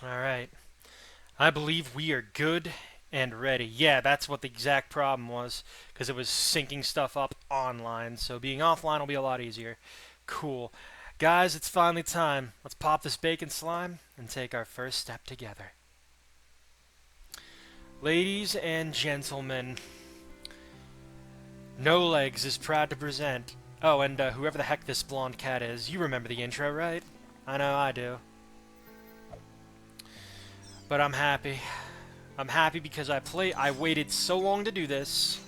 Alright. I believe we are good and ready. Yeah, that's what the exact problem was, because it was syncing stuff up online, so being offline will be a lot easier. Cool. Guys, it's finally time. Let's pop this bacon slime and take our first step together. Ladies and gentlemen, No Legs is proud to present. Oh, and whoever the heck this blonde cat is, you remember the intro, right? I know I do. But I'm happy. I'm happy because I waited so long to do this.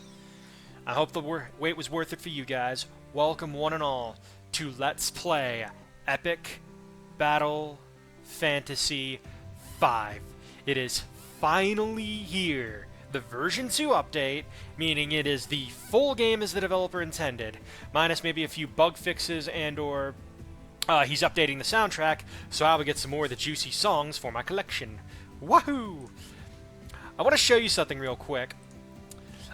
I hope the wait was worth it for you guys. Welcome one and all to Let's Play Epic Battle Fantasy 5. It is finally here. The version 2 update, meaning it is the full game as the developer intended, minus maybe a few bug fixes and or he's updating the soundtrack, so I will get some more of the juicy songs for my collection. Wahoo! I want to show you something real quick.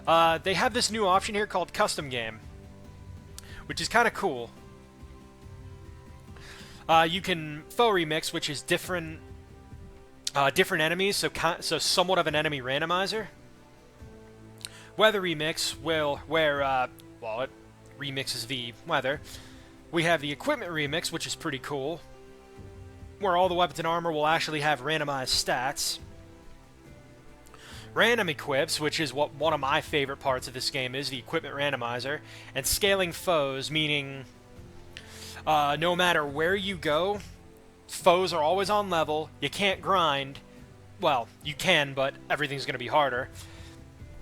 They have this new option here called Custom Game, which is kind of cool. You can faux remix, which is different enemies, so somewhat of an enemy randomizer. Weather remix where it remixes the weather. We have the equipment remix, which is pretty cool, where all the weapons and armor will actually have randomized stats. Random equips, which is what one of my favorite parts of this game is, the equipment randomizer, and scaling foes, meaning no matter where you go, foes are always on level. You can't grind. Well, you can, but everything's going to be harder.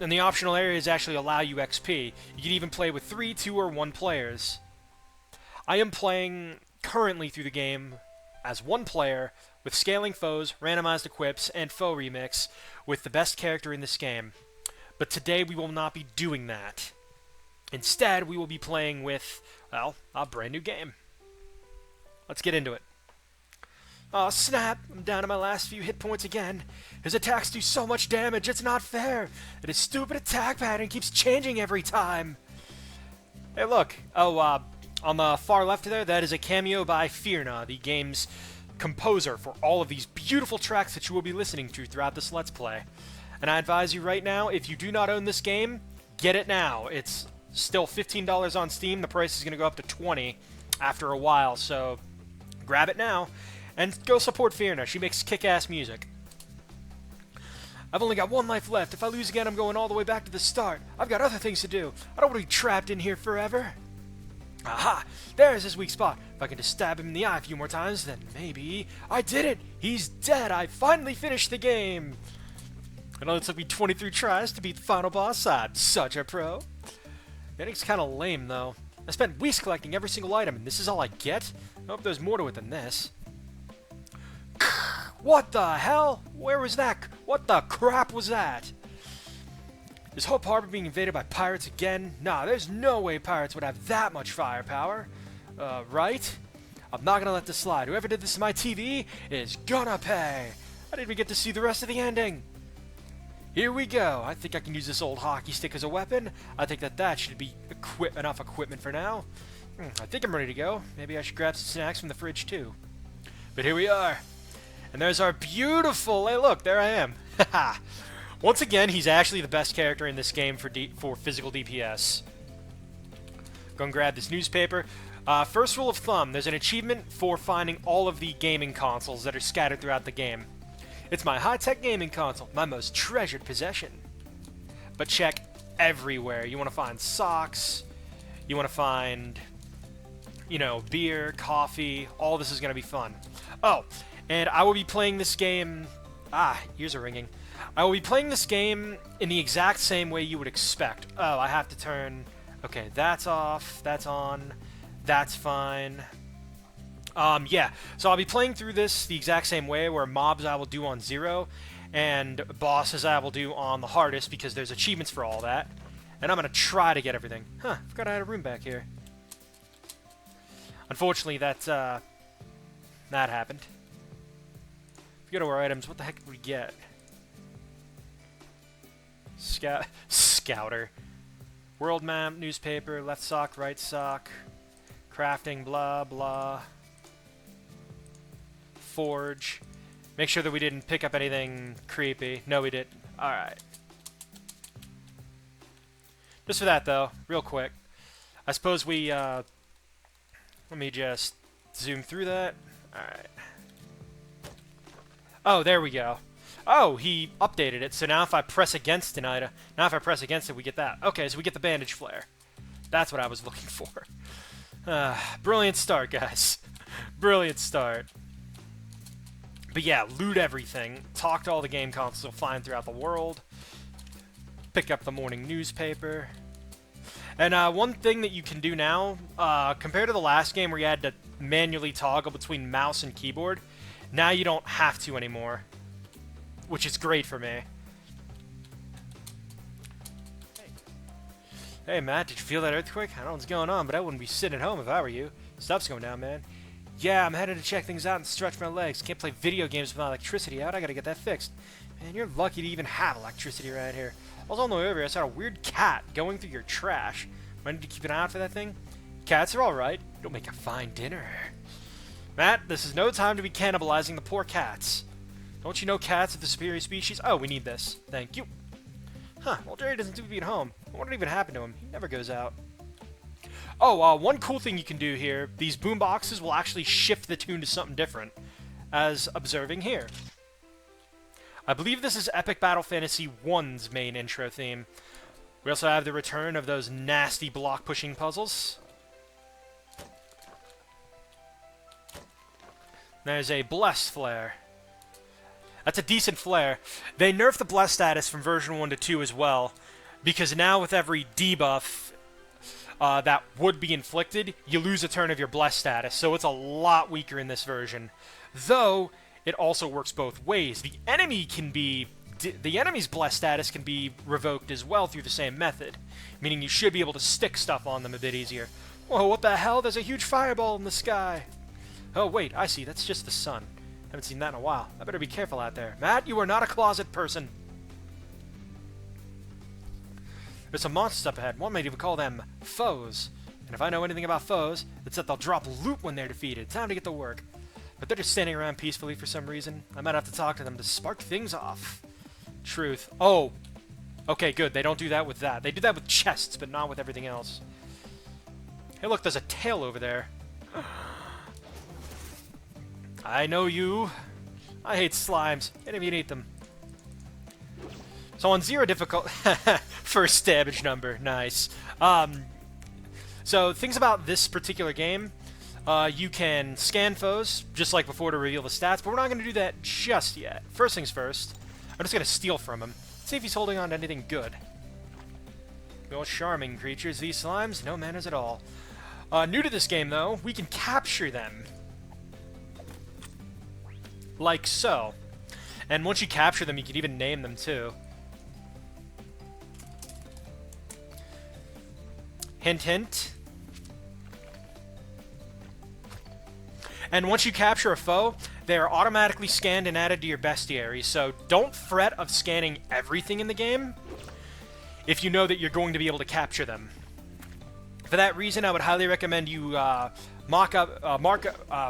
And the optional areas actually allow you XP. You can even play with 3, 2, or 1 players. I am playing currently through the game as 1 player with scaling foes, randomized equips, and faux remix with the best character in this game. But today we will not be doing that. Instead, we will be playing with, well, a brand new game. Let's get into it. Oh snap, I'm down to my last few hit points again. His attacks do so much damage, it's not fair. And his stupid attack pattern keeps changing every time. Hey look, on the far left there, that is a cameo by Firna, the game's composer for all of these beautiful tracks that you will be listening to throughout this Let's Play. And I advise you right now, if you do not own this game, get it now. It's still $15 on Steam. The price is going to go up to $20 after a while, so grab it now. And go support Firna. She makes kick-ass music. I've only got 1 life left. If I lose again, I'm going all the way back to the start. I've got other things to do. I don't want to be trapped in here forever. Aha! There's his weak spot. If I can just stab him in the eye a few more times, then maybe... I did it! He's dead! I finally finished the game! It only took me 23 tries to beat the final boss. I'm such a pro. It's kind of lame, though. I spent weeks collecting every single item, and this is all I get? I hope there's more to it than this. What the hell? Where was that? What the crap was that? Is Hope Harbor being invaded by pirates again? Nah, there's no way pirates would have that much firepower. Right? I'm not gonna let this slide. Whoever did this to my TV is gonna pay. I didn't even get to see the rest of the ending. Here we go. I think I can use this old hockey stick as a weapon. I think that should be enough equipment for now. I think I'm ready to go. Maybe I should grab some snacks from the fridge too. But here we are. And there's our beautiful... Hey, look, there I am. Haha. Once again, he's actually the best character in this game for physical DPS. Go and grab this newspaper. First rule of thumb, there's an achievement for finding all of the gaming consoles that are scattered throughout the game. It's my high-tech gaming console, my most treasured possession. But check everywhere. You want to find socks, you want to find, you know, beer, coffee, all this is going to be fun. Oh, and I will be playing this game... ears are ringing. I will be playing this game in the exact same way you would expect. Oh, I have to turn... Okay, that's off, that's on, that's fine. Yeah, so I'll be playing through this the exact same way, where mobs I will do on 0, and bosses I will do on the hardest, because there's achievements for all that. And I'm going to try to get everything. Huh, forgot I had a room back here. Unfortunately, that happened. If you go to our items, what the heck did we get? Scouter. World map, newspaper, left sock, right sock. Crafting, blah, blah. Forge. Make sure that we didn't pick up anything creepy. No, we didn't. Alright. Just for that, though, real quick. I suppose we, let me just zoom through that. Alright. Oh, there we go. Oh, he updated it, so now if I press against an item, now if I press against it, we get that. Okay, so we get the bandage flare. That's what I was looking for. Brilliant start, guys. Brilliant start. But yeah, loot everything. Talk to all the game consoles you'll find throughout the world. Pick up the morning newspaper. And one thing that you can do now, compared to the last game where you had to manually toggle between mouse and keyboard, now you don't have to anymore. Which is great for me. Hey Matt, did you feel that earthquake? I don't know what's going on, but I wouldn't be sitting at home if I were you. Stuff's going down, man. Yeah, I'm headed to check things out and stretch my legs. Can't play video games without electricity out. I gotta get that fixed. Man, you're lucky to even have electricity right here. Also on the way over here, I saw a weird cat going through your trash. Might need to keep an eye out for that thing. Cats are alright. It'll make a fine dinner. Matt, this is no time to be cannibalizing the poor cats. Don't you know cats are the superior species? Oh, we need this. Thank you. Huh, well, Jerry doesn't seem to be at home. What even happened to him? He never goes out. Oh, one cool thing you can do here, these boom boxes will actually shift the tune to something different, as observing here. I believe this is Epic Battle Fantasy 1's main intro theme. We also have the return of those nasty block-pushing puzzles. There's a Blessed Flare. That's a decent flare. They nerfed the Blessed status from version 1 to 2 as well, because now with every debuff that would be inflicted, you lose a turn of your Blessed status, so it's a lot weaker in this version. Though, it also works both ways. The enemy's Blessed status can be revoked as well through the same method, meaning you should be able to stick stuff on them a bit easier. Whoa, what the hell? There's a huge fireball in the sky. Oh, wait, I see. That's just the sun. Haven't seen that in a while. I better be careful out there. Matt, you are not a closet person. There's some monsters up ahead. One might even call them foes. And if I know anything about foes, it's that they'll drop loot when they're defeated. Time to get to work. But they're just standing around peacefully for some reason. I might have to talk to them to spark things off. Truth. Oh. Okay, good. They don't do that with that. They do that with chests, but not with everything else. Hey, look, there's a tail over there. I know you. I hate slimes. Can't even eat them. So on 0 difficult... First damage number. Nice. So things about this particular game. You can scan foes, just like before, to reveal the stats, but we're not going to do that just yet. First things first. I'm just going to steal from him. See if he's holding on to anything good. Well, charming creatures, these slimes. No manners at all. New to this game, though, we can capture them. Like so. And once you capture them, you can even name them, too. Hint, hint. And once you capture a foe, they are automatically scanned and added to your bestiary, so don't fret of scanning everything in the game if you know that you're going to be able to capture them. For that reason, I would highly recommend you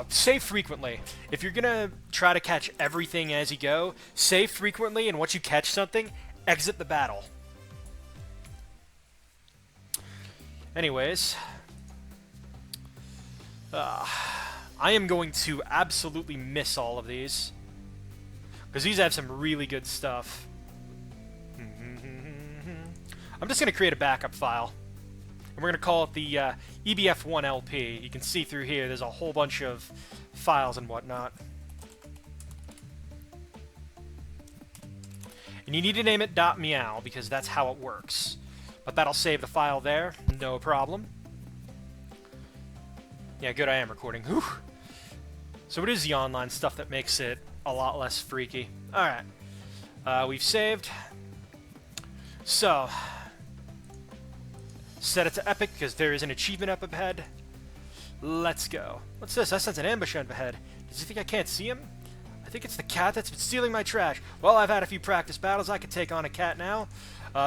save frequently. If you're gonna try to catch everything as you go, save frequently, and once you catch something, exit the battle. Anyways, I am going to absolutely miss all of these, because these have some really good stuff. I'm just going to create a backup file, and we're going to call it the EBF1 LP. You can see through here there's a whole bunch of files and whatnot. And you need to name it .meow, because that's how it works. But that'll save the file there, no problem. Yeah, good, I am recording. Whew. So it is the online stuff that makes it a lot less freaky. Alright. We've saved. So, set it to epic, because there is an achievement up ahead. Let's go. What's this? I sense an ambush up ahead. Does he think I can't see him? I think it's the cat that's been stealing my trash. Well, I've had a few practice battles. I can take on a cat now.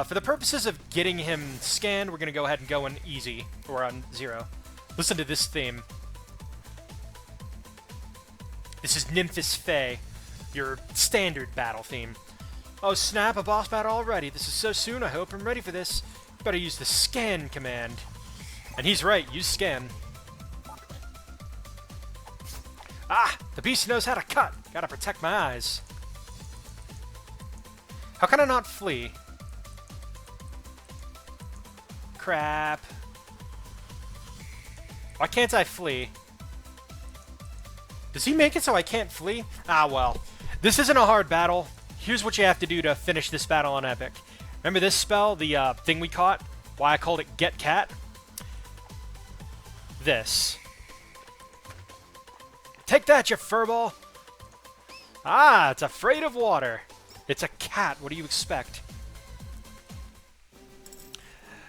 For the purposes of getting him scanned, we're going to go ahead and go on easy, or on 0. Listen to this theme. This is Nymphis Fae. your standard battle theme. Oh snap, a boss battle already. This is so soon, I hope I'm ready for this. You better use the scan command. And he's right, use scan. Ah, the beast knows how to cut. Gotta protect my eyes. How can I not flee? Crap. Why can't I flee? Does he make it so I can't flee? Ah, well. This isn't a hard battle. Here's what you have to do to finish this battle on Epic. Remember this spell? The thing we caught? Why I called it Get Cat? This. Take that, you furball! Ah, it's afraid of water. It's a cat. What do you expect?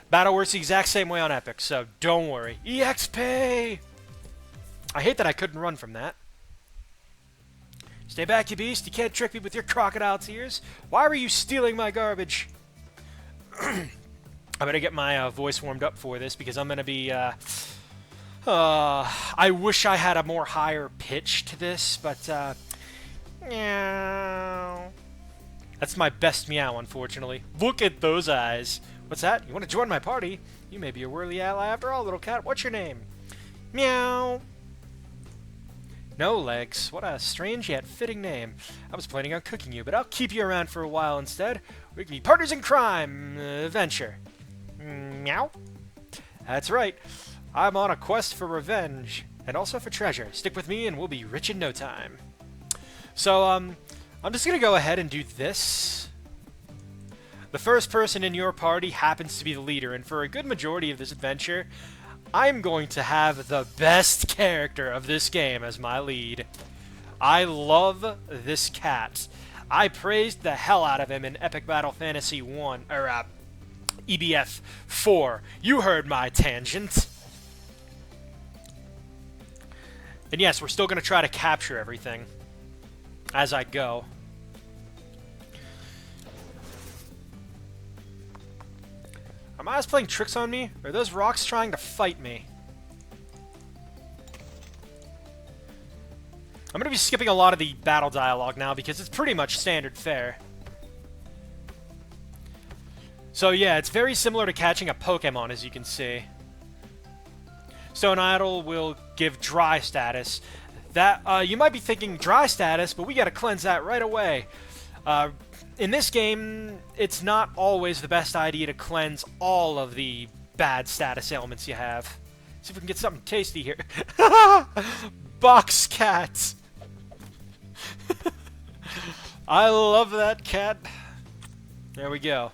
Battle works the exact same way on Epic, so don't worry. EXP! I hate that I couldn't run from that. Stay back, you beast. You can't trick me with your crocodile tears. Why were you stealing my garbage? I better get my voice warmed up for this, because I'm going to be... I wish I had a more higher pitch to this, but... Meow. That's my best meow, unfortunately. Look at those eyes. What's that? You want to join my party? You may be a worthy ally after all, little cat. What's your name? Meow. No legs. What a strange yet fitting name. I was planning on cooking you, but I'll keep you around for a while instead. We can be partners in crime. Adventure. Meow. That's right. I'm on a quest for revenge. And also for treasure. Stick with me and we'll be rich in no time. So, I'm just going to go ahead and do this. The first person in your party happens to be the leader, and for a good majority of this adventure, I'm going to have the best character of this game as my lead. I love this cat. I praised the hell out of him in Epic Battle Fantasy 1, or, EBF 4. You heard my tangent. And yes, we're still going to try to capture everything as I go. Are my eyes playing tricks on me? Or are those rocks trying to fight me? I'm going to be skipping a lot of the battle dialogue now because it's pretty much standard fare. So yeah, it's very similar to catching a Pokemon, as you can see. Stone Idol will give dry status. That you might be thinking dry status, but we got to cleanse that right away. In this game, it's not always the best idea to cleanse all of the bad status ailments you have. See if we can get something tasty here. Box cat. I love that cat. There we go.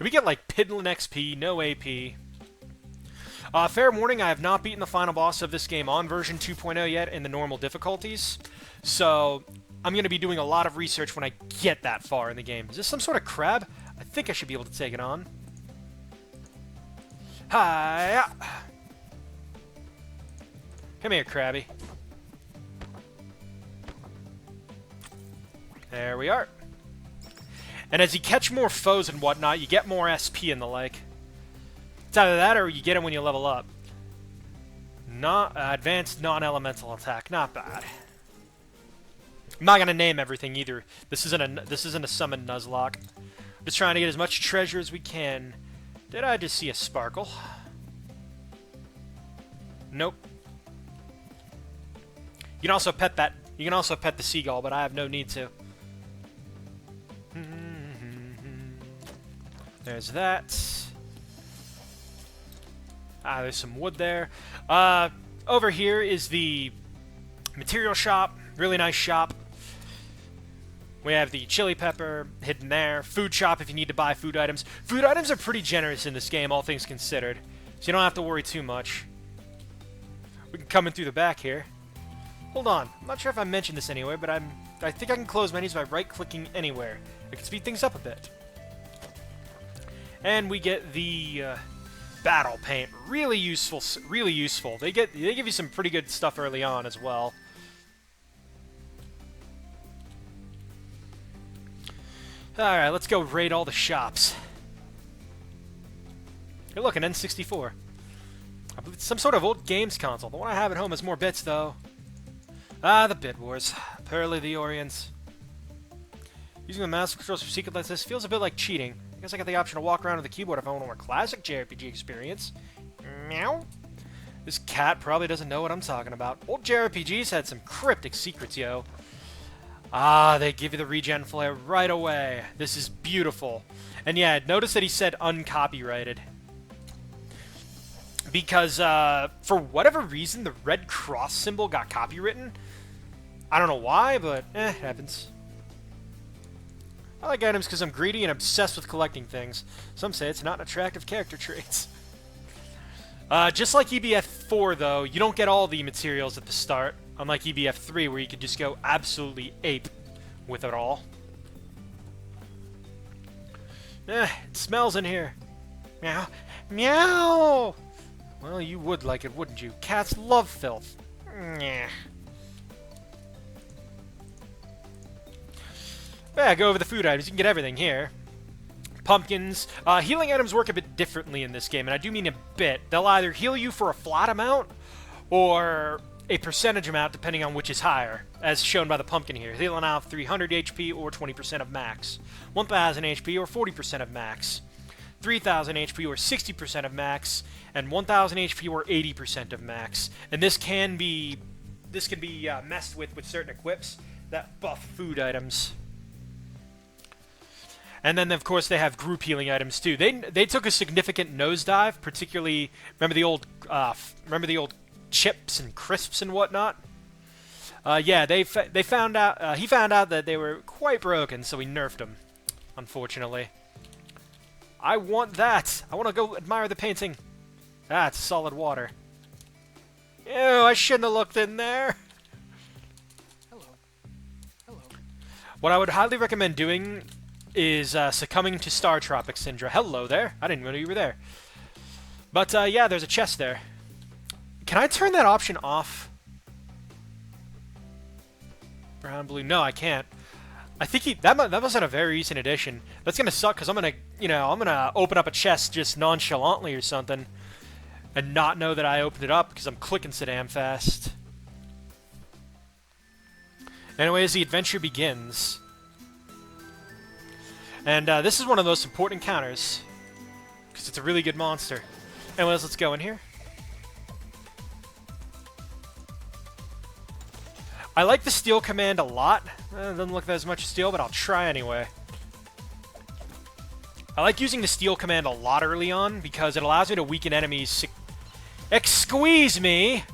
We get like Piddling XP, no AP. Fair warning, I have not beaten the final boss of this game on version 2.0 yet in the normal difficulties. So, I'm going to be doing a lot of research when I get that far in the game. Is this some sort of crab? I think I should be able to take it on. Hiya! Come here, Krabby. There we are. And as you catch more foes and whatnot, you get more SP and the like. It's either that or you get it when you level up. Not advanced non-elemental attack, not bad. I'm not gonna name everything either. This isn't a summon Nuzlocke. I'm just trying to get as much treasure as we can. Did I just see a sparkle? Nope. You can also pet that. You can also pet the seagull, but I have no need to. There's that. Ah, there's some wood there. Over here is the material shop. Really nice shop. We have the chili pepper hidden there. Food shop if you need to buy food items. Food items are pretty generous in this game, all things considered. So you don't have to worry too much. We can come in through the back here. Hold on. I'm not sure if I mentioned this anywhere, but I think I can close menus by right-clicking anywhere. I can speed things up a bit. And we get the battle paint. Really useful. Really useful. They give you some pretty good stuff early on as well. Alright, let's go raid all the shops. Hey, look, an N64. I believe it's some sort of old games console. The one I have at home has more bits, though. Ah, the Bit Wars. Pearly the Orients. Using the mouse controls for secret like this feels a bit like cheating. I guess I got the option to walk around with the keyboard if I want a more classic JRPG experience. Meow. This cat probably doesn't know what I'm talking about. Old JRPGs had some cryptic secrets, yo. Ah, they give you the regen flare right away. This is beautiful. And yeah, notice that he said uncopyrighted. Because, for whatever reason, the red cross symbol got copywritten. I don't know why, but, it happens. I like items because I'm greedy and obsessed with collecting things. Some say it's not an attractive character trait. Just like EBF 4, though, you don't get all the materials at the start, unlike EBF 3, where you could just go absolutely ape with it all. It smells in here. Meow. Meow! Well, you would like it, wouldn't you? Cats love filth. Nyeh. Yeah, go over the food items. You can get everything here. Pumpkins. Healing items work a bit differently in this game, and I do mean a bit. They'll either heal you for a flat amount, or a percentage amount, depending on which is higher, as shown by the pumpkin here. Healing out 300 HP or 20% of max. 1000 HP or 40% of max. 3000 HP or 60% of max, and 1000 HP or 80% of max. And this can be messed with certain equips that buff food items. And then, of course, they have group healing items too. They took a significant nosedive, particularly remember the old chips and crisps and whatnot. Yeah, they found out he found out that they were quite broken, so he nerfed them. Unfortunately, I want that. I want to go admire the painting. Ah, it's solid water. Ew, I shouldn't have looked in there. Hello. Hello. What I would highly recommend doing is succumbing to Star Tropic Syndrome. Hello there. I didn't even know you were there. But, yeah, there's a chest there. Can I turn that option off? Brown, blue. No, I can't. I think that wasn't a very recent addition. That's gonna suck, because I'm gonna open up a chest just nonchalantly or something, and not know that I opened it up, because I'm clicking so damn fast. Anyways, the adventure begins. And this is one of the most important encounters, because it's a really good monster. Anyways, let's go in here. I like the steel command a lot. It doesn't look as much steel, but I'll try anyway. I like using the steel command a lot early on, because it allows me to weaken enemies. Excuse me!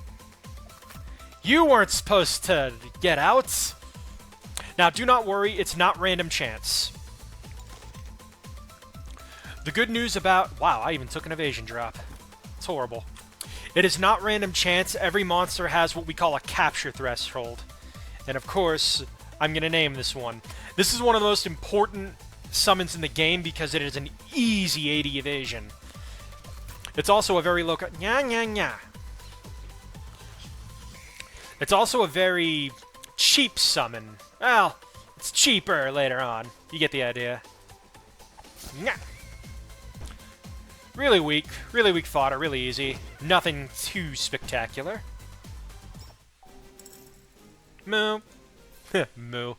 You weren't supposed to get out! Now, do not worry, it's not random chance. The good news about... Wow, I even took an evasion drop. It's horrible. It is not random chance. Every monster has what we call a capture threshold. And of course, I'm going to name this one. This is one of the most important summons in the game because it is an easy 80 evasion. It's also a very low... Nya, nya, nya. It's also a very cheap summon. Well, it's cheaper later on. You get the idea. Nya. Really weak fodder, really easy. Nothing too spectacular. Moo. Moo.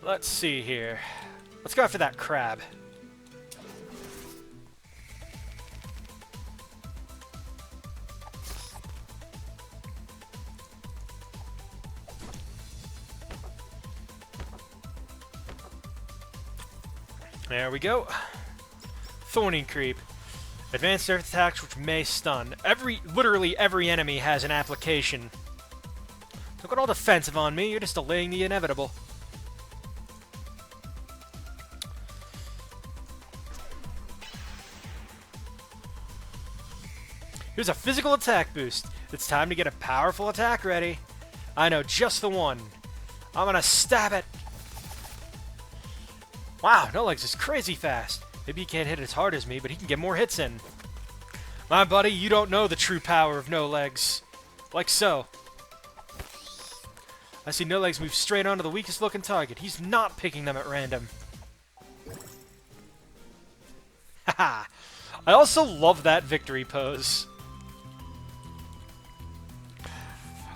Let's see here. Let's go after that crab. There we go. Thorny Creep. Advanced earth attacks which may stun. Literally every enemy has an application. Don't get all defensive on me, you're just delaying the inevitable. Here's a physical attack boost. It's time to get a powerful attack ready. I know just the one. I'm gonna stab it. Wow, No Legs is crazy fast. Maybe he can't hit as hard as me, but he can get more hits in. My buddy, you don't know the true power of No Legs. Like so. I see No Legs move straight onto the weakest looking target. He's not picking them at random. Haha. I also love that victory pose.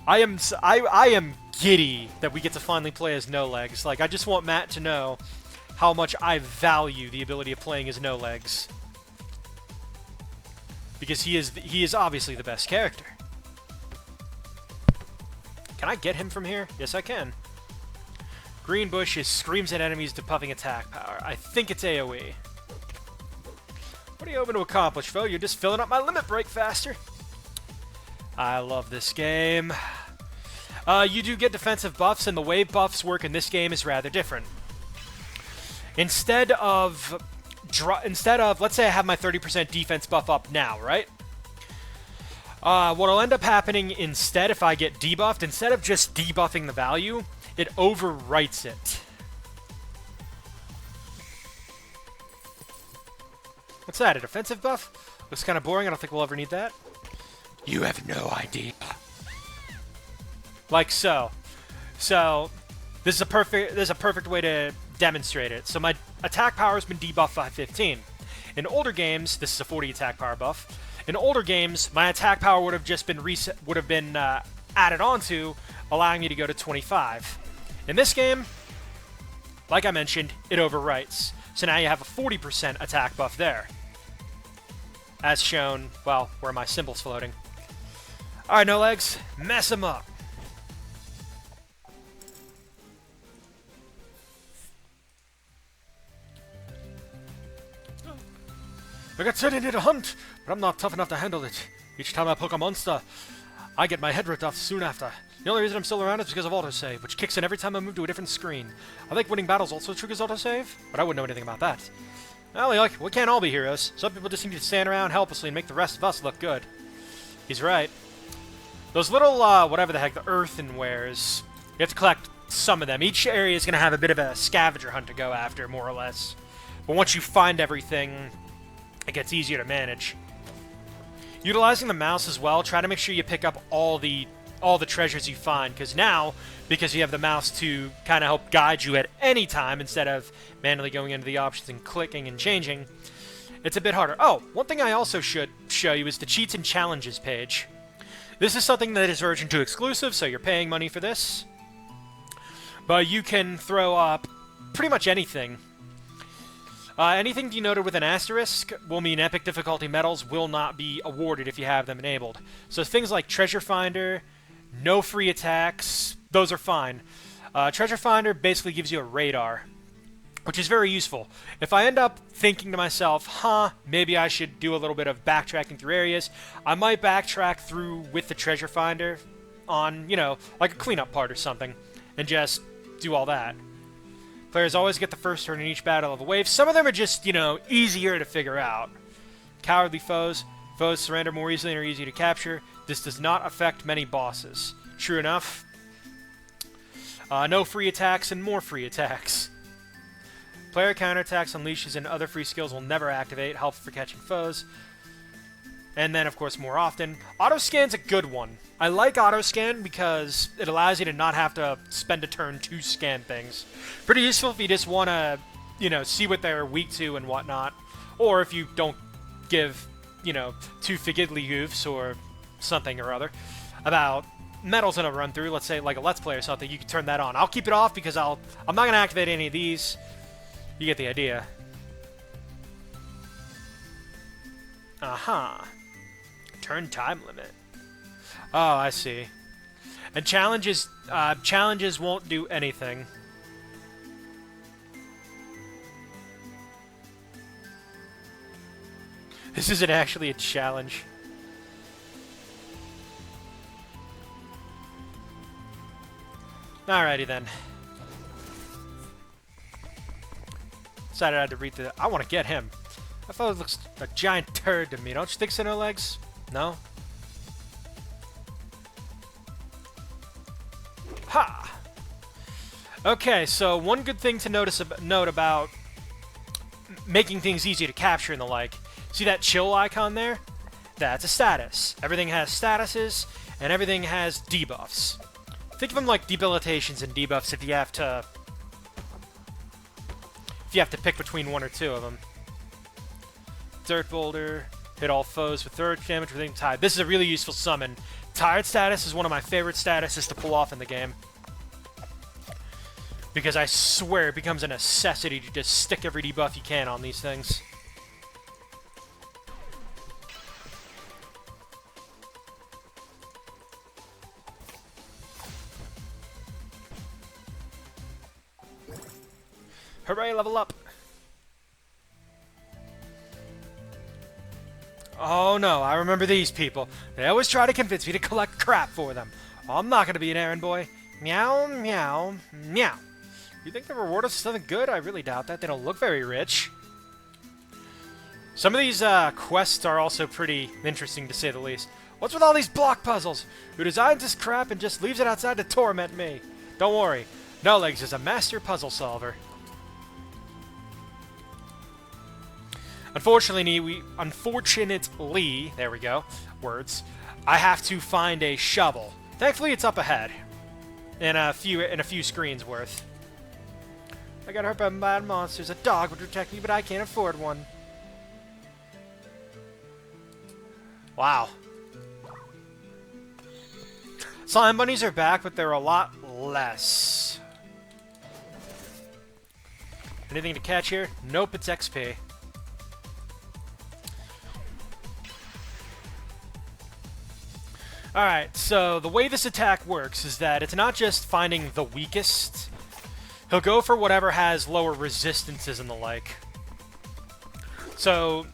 I am giddy that we get to finally play as No Legs. Like, I just want Matt to know how much I value the ability of playing as No Legs. Because he is obviously the best character. Can I get him from here? Yes, I can. Green bush screams at enemies depuffing attack power. I think it's AoE. What are you hoping to accomplish, foe? You're just filling up my limit break faster. I love this game. You do get defensive buffs, and the way buffs work in this game is rather different. Instead of, let's say I have my 30% defense buff up now, right? What'll end up happening instead, if I get debuffed, instead of just debuffing the value, it overwrites it. What's that, a defensive buff? Looks kind of boring, I don't think we'll ever need that. You have no idea. Like so. So, this is a perfect way to demonstrate it. So my attack power has been debuffed by 15. In older games, this is a 40 attack power buff. In older games, my attack power would have just been added onto, allowing me to go to 25. In this game, like I mentioned, it overwrites. So now you have a 40% attack buff there. As shown, well, where my symbol's floating. Alright, No Legs, mess him up. I got sent in here to hunt, but I'm not tough enough to handle it. Each time I poke a monster, I get my head ripped off soon after. The only reason I'm still around is because of autosave, which kicks in every time I move to a different screen. I think winning battles also triggers autosave, but I wouldn't know anything about that. Well, look, we can't all be heroes. Some people just need to stand around helplessly and make the rest of us look good. He's right. Those little, whatever the heck, the earthenwares, you have to collect some of them. Each area is going to have a bit of a scavenger hunt to go after, more or less. But once you find everything, it gets easier to manage. Utilizing the mouse as well, try to make sure you pick up all the treasures you find, because now, because you have the mouse to kind of help guide you at any time instead of manually going into the options and clicking and changing, it's a bit harder. Oh, one thing I also should show you is the cheats and challenges page. This is something that is version 2 exclusive, so you're paying money for this. But you can throw up pretty much anything. Anything denoted with an asterisk will mean epic difficulty medals will not be awarded if you have them enabled. So things like Treasure Finder, no free attacks, those are fine. Treasure Finder basically gives you a radar, which is very useful. If I end up thinking to myself, maybe I should do a little bit of backtracking through areas, I might backtrack through with the Treasure Finder on, like a cleanup part or something, and just do all that. Players always get the first turn in each battle of a wave. Some of them are just, easier to figure out. Cowardly foes. Foes surrender more easily and are easy to capture. This does not affect many bosses. True enough. No free attacks and more free attacks. Player counterattacks, unleashes, and other free skills will never activate. Helpful for catching foes. And then, of course, more often. Autoscan's a good one. I like autoscan because it allows you to not have to spend a turn to scan things. Pretty useful if you just want to, see what they're weak to and whatnot. Or if you don't give, two figgidly goofs or something or other about medals in a run-through, let's say like a Let's Play or something, you can turn that on. I'll keep it off because I'm not going to activate any of these. You get the idea. Aha. Turn time limit. Oh, I see. And challenges won't do anything. This isn't actually a challenge. Alrighty then. Decided I had to read the... I want to get him. I thought it looks a giant turd to me. Don't you think so, No Legs? No? Ha! Okay, so one good thing to note about making things easy to capture and the like. See that chill icon there? That's a status. Everything has statuses, and everything has debuffs. Think of them like debilitations and debuffs if you have to pick between one or two of them. Dirt boulder, Hit all foes with third damage within Tired. This is a really useful summon. Tired status is one of my favorite statuses to pull off in the game. Because I swear it becomes a necessity to just stick every debuff you can on these things. Hooray, level up! Oh no, I remember these people. They always try to convince me to collect crap for them. I'm not gonna be an errand boy. Meow, meow, meow. You think the reward is something good? I really doubt that. They don't look very rich. Some of these quests are also pretty interesting, to say the least. What's with all these block puzzles? Who designs this crap and just leaves it outside to torment me? Don't worry. No Legs is a master puzzle solver. Unfortunately, there we go, words, I have to find a shovel. Thankfully, it's up ahead, in a few screens worth. I got hurt by mad monsters. A dog would protect me, but I can't afford one. Wow. Slime bunnies are back, but they're a lot less. Anything to catch here? Nope, it's XP. Alright, so the way this attack works is that it's not just finding the weakest. He'll go for whatever has lower resistances and the like. So,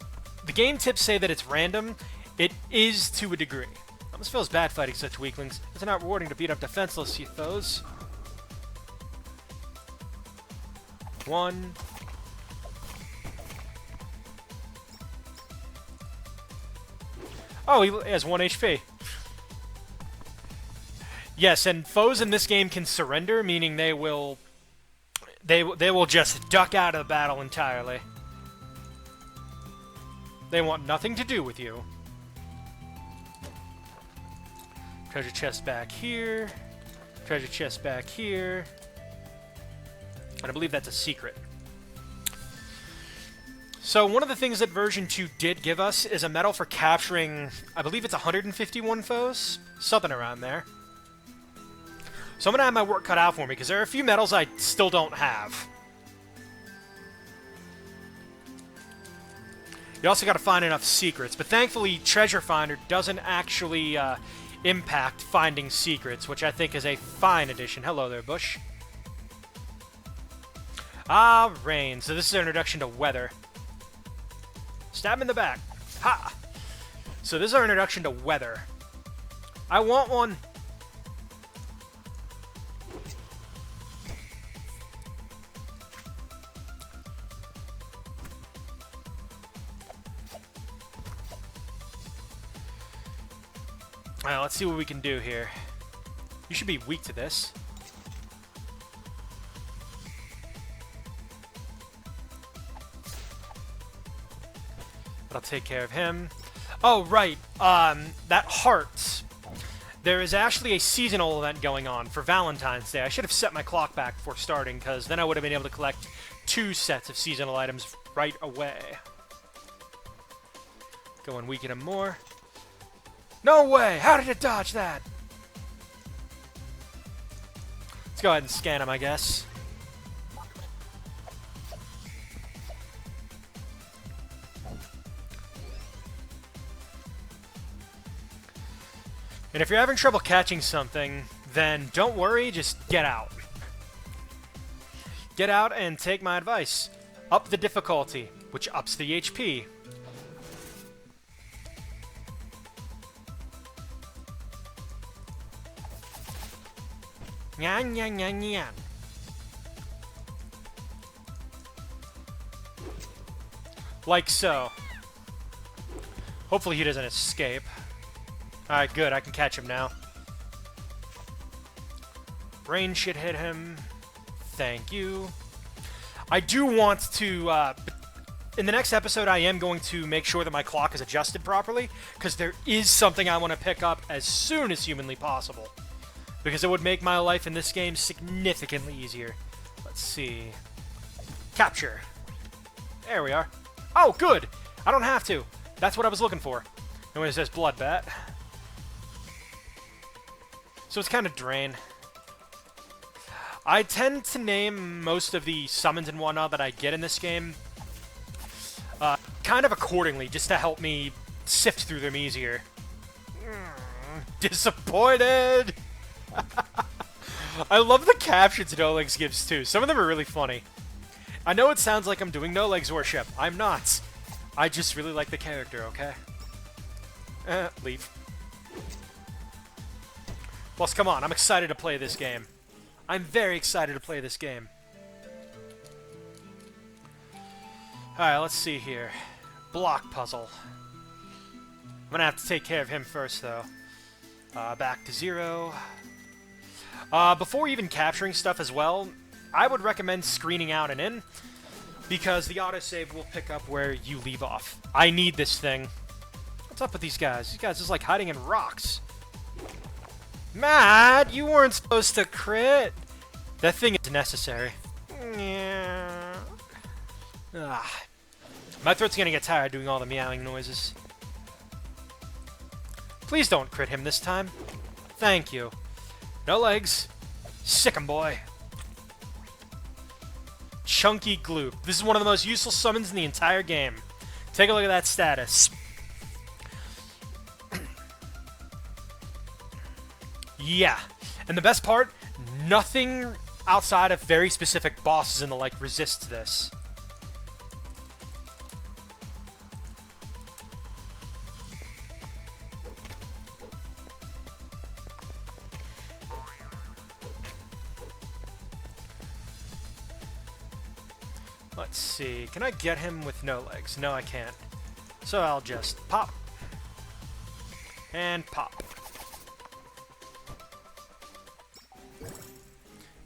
the game tips say that it's random. It is to a degree. Almost feels bad fighting such weaklings. It's not rewarding to beat up defenseless foes. One. Oh, he has 1 HP. Yes, and foes in this game can surrender, meaning they will just duck out of the battle entirely. They want nothing to do with you. Treasure chest back here. Treasure chest back here. And I believe that's a secret. So one of the things that version 2 did give us is a medal for capturing, I believe it's 151 foes? Something around there. So I'm going to have my work cut out for me, because there are a few medals I still don't have. You also got to find enough secrets, but thankfully Treasure Finder doesn't actually impact finding secrets, which I think is a fine addition. Hello there, Bush. Ah, rain. So this is our introduction to weather. Stab him in the back. Ha! So this is our introduction to weather. I want one. Alright, let's see what we can do here. You should be weak to this. But I'll take care of him. Oh, right. That heart. There is actually a seasonal event going on for Valentine's Day. I should have set my clock back before starting, because then I would have been able to collect 2 sets of seasonal items right away. Go and weaken him more. No way! How did it dodge that? Let's go ahead and scan him, I guess. And if you're having trouble catching something, then don't worry, just get out. Get out and take my advice. Up the difficulty, which ups the HP. Nyan, nyan, nyan, nyan. Like so. Hopefully he doesn't escape. Alright, good. I can catch him now. Rain should hit him. Thank you. I do want to... in the next episode, I am going to make sure that my clock is adjusted properly, because there is something I want to pick up as soon as humanly possible. Because it would make my life in this game significantly easier. Let's see. Capture. There we are. Oh, good! I don't have to. That's what I was looking for. And when it says Bloodbat. So it's kind of Drain. I tend to name most of the summons and whatnot that I get in this game kind of accordingly, just to help me sift through them easier. Disappointed! I love the captions No Legs gives too. Some of them are really funny. I know it sounds like I'm doing No Legs worship. I'm not. I just really like the character, okay? Leave. Plus, come on, I'm excited to play this game. I'm very excited to play this game. Alright, let's see here. Block puzzle. I'm gonna have to take care of him first, though. Back to 0. Before even capturing stuff as well, I would recommend screening out and in, because the autosave will pick up where you leave off. I need this thing. What's up with these guys? These guys just like hiding in rocks. Matt, you weren't supposed to crit. That thing is necessary. Yeah. My throat's gonna get tired doing all the meowing noises. Please don't crit him this time. Thank you. No legs. Sick 'em, boy. Chunky Gloop. This is one of the most useful summons in the entire game. Take a look at that status. Yeah. And the best part, nothing outside of very specific bosses and the like resists this. Let's see. Can I get him with no legs? No, I can't. So I'll just pop. And pop.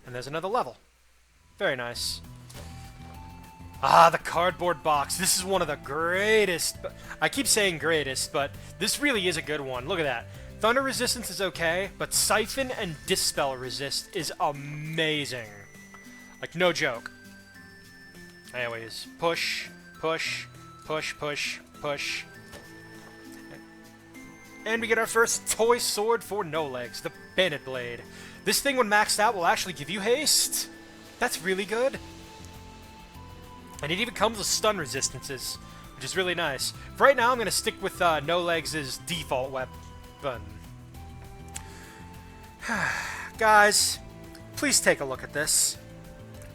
And there's another level. Very nice. Ah, the cardboard box. This is one of the greatest. I keep saying greatest, but this really is a good one. Look at that. Thunder resistance is okay, but Siphon and Dispel resist is amazing. Like, no joke. Anyways, push, push, push, push, push. And we get our first toy sword for No Legs, the Bandit Blade. This thing, when maxed out, will actually give you haste. That's really good. And it even comes with stun resistances, which is really nice. For right now, I'm going to stick with No Legs' default weapon. Guys, please take a look at this.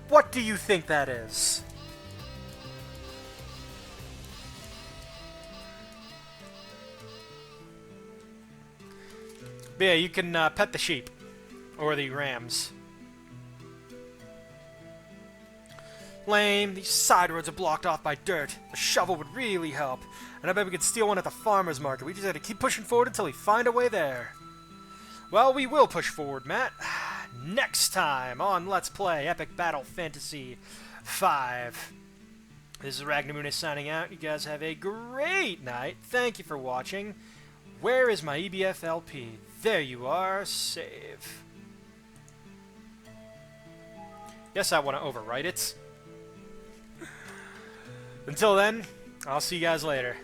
What do you think that is? But yeah, you can pet the sheep. Or the rams. Lame. These side roads are blocked off by dirt. A shovel would really help. And I bet we could steal one at the farmer's market. We just have to keep pushing forward until we find a way there. Well, we will push forward, Matt. Next time on Let's Play Epic Battle Fantasy 5. This is Ragnamunis signing out. You guys have a great night. Thank you for watching. Where is my EBF LP? There you are. Save. Yes, I want to overwrite it. Until then, I'll see you guys later.